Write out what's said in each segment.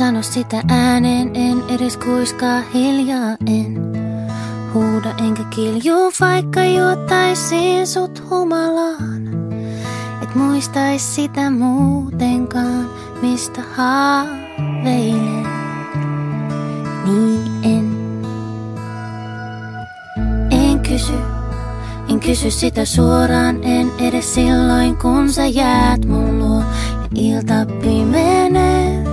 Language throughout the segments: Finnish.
sano sitä ääneen, en edes kuiskaa, hiljaa en huuda enkä kilju, vaikka juottaisin sut humalaan. Et muistais sitä muutenkaan, mistä haaveilen. Niin en kysy sitä suoraan, en edes silloin kun sä jäät mun luo. Ja ilta pimenee,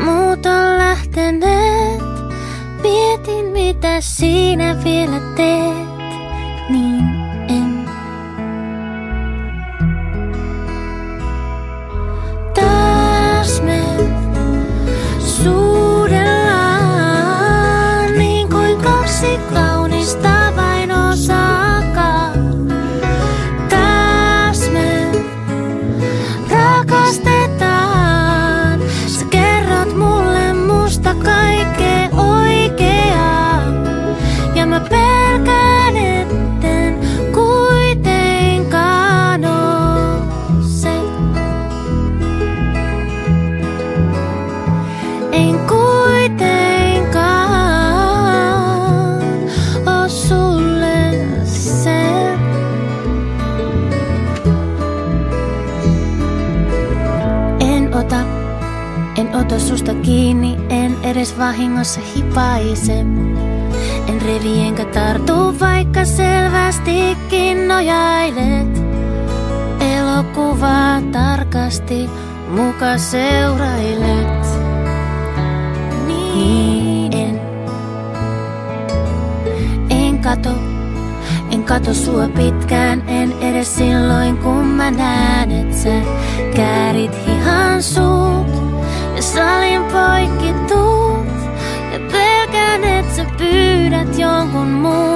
muut on lähteneet. Mietin mitä sinä vielä teet, niin en. Taas me suudellaan niin kuin kaksi kaunista vain osaakaan. Taas me rakastetaan, sä kerrot mulle musta kaikkea oikeaa. Ja mä pelkään etten kuitenkaan oo se. En kuitenkaan oo sulle se. En ota susta kiinni, en edes vahingossa hipaise. En revi enkä tartu, vaikka selvästikin nojailet. Elokuvaa tarkasti muka seurailet. Niin en kato sua pitkään, en edes silloin kun mä näen, et sä käärit hihan suut ja salin poikki tuut. Ja pelkään, et sä pyydät jonkun muun.